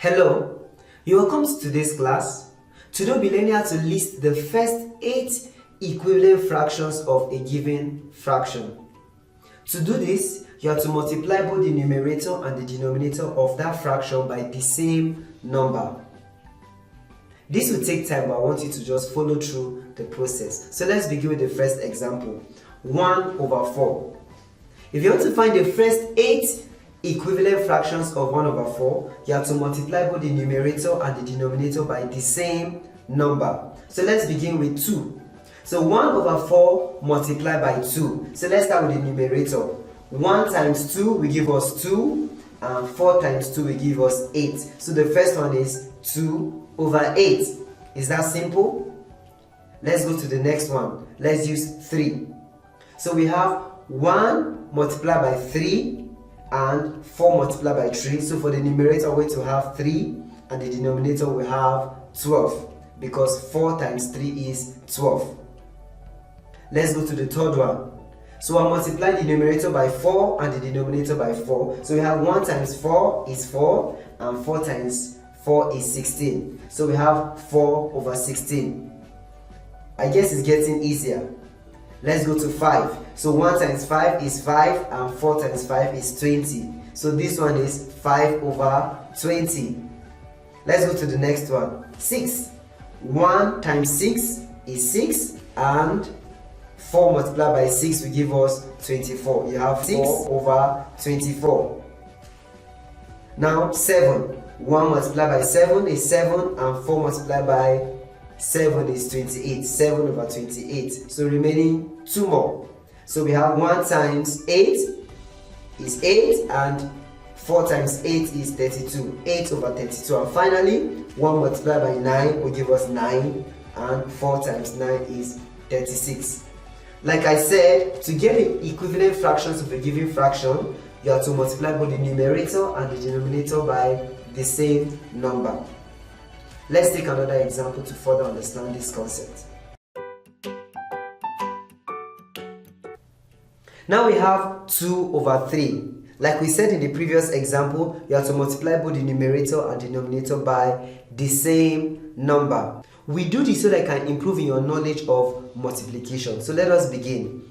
Hello, you're welcome to today's class. Today we'll be learning how to list the first 8 equivalent fractions of a given fraction. To do this, you have to multiply both the numerator and the denominator of that fraction by the same number. This will take time, but I want you to just follow through the process. So let's begin with the first example, 1/4. If you want to find the first 8 equivalent fractions of 1/4, you have to multiply both the numerator and the denominator by the same number. So let's begin with 2. So 1/4 multiplied by 2. So let's start with the numerator. 1 times 2 will give us 2, and 4 times 2 will give us 8. So the first one is 2/8. Is that simple? Let's go to the next one. Let's use 3. So we have 1 multiplied by 3 and 4 multiplied by 3. So for the numerator we're going to have 3 and the denominator we have 12, because 4 times 3 is 12. Let's go to the third one. So I'll multiply the numerator by 4 and the denominator by 4. So we have 1 times 4 is 4 and 4 times 4 is 16. So we have 4/16. I guess it's getting easier. Let's go to 5. So 1 times 5 is 5 and 4 times 5 is 20. So this one is 5/20. Let's go to the next one. 6. 1 times 6 is 6 and 4 multiplied by 6 will give us 24. You have 6/24. Now 7. 1 multiplied by 7 is 7 and 4 multiplied by 7 is 28. 7/28. So remaining 2 more. So we have 1 times 8 is 8 and 4 times 8 is 32. 8/32. And finally 1 multiplied by 9 will give us 9 and 4 times 9 is 36. Like I said, to get the equivalent fractions of a given fraction, you have to multiply both the numerator and the denominator by the same number. Let's take another example to further understand this concept. Now we have 2/3. Like we said in the previous example, you have to multiply both the numerator and denominator by the same number. We do this so that you can improve in your knowledge of multiplication. So let us begin.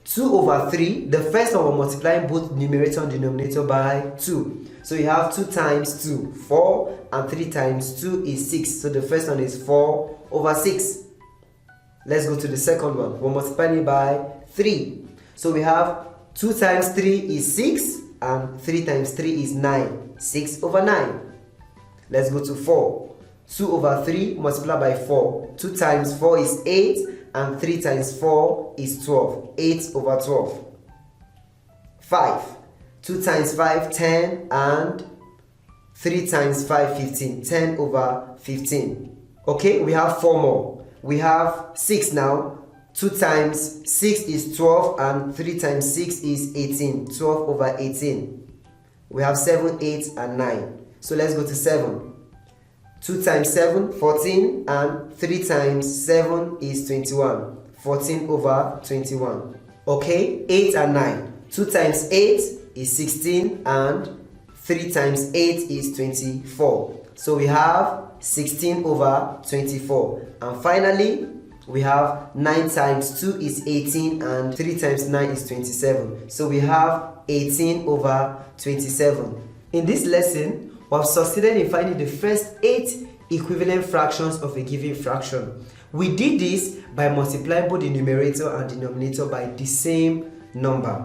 2/3, the first one we're multiplying both numerator and denominator by 2. So you have 2 times 2, 4, and 3 times 2 is 6. So the first one is 4/6. Let's go to the second one. We're multiplying it by 3. So we have 2 times 3 is 6 and 3 times 3 is 9. 6/9. Let's go to 4. 2/3 multiplied by 4. 2 times 4 is 8 and 3 times 4 is 12. 8/12. 5. 2 times 5, 10, and 3 times 5, 15. 10/15. Okay, we have 4 more. We have 6 now. 2 times 6 is 12 and 3 times 6 is 18. 12/18. We have 7, 8, and 9. So let's go to 7. 2 times 7, 14, and 3 times 7 is 21. 14/21. Okay, 8 and 9. 2 times 8 is 16 and 3 times 8 is 24. So we have 16/24. And finally, we have 9 times 2 is 18 and 3 times 9 is 27. So we have 18/27. In this lesson, we have succeeded in finding the first 8 equivalent fractions of a given fraction. We did this by multiplying both the numerator and denominator by the same number.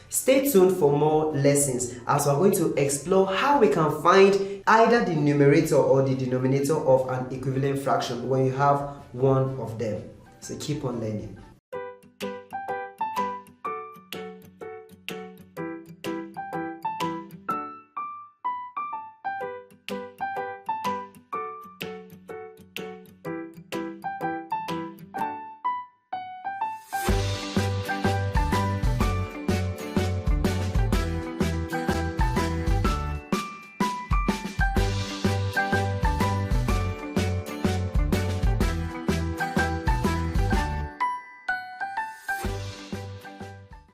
Stay tuned for more lessons as we're going to explore how we can find either the numerator or the denominator of an equivalent fraction when you have one of them. So keep on learning.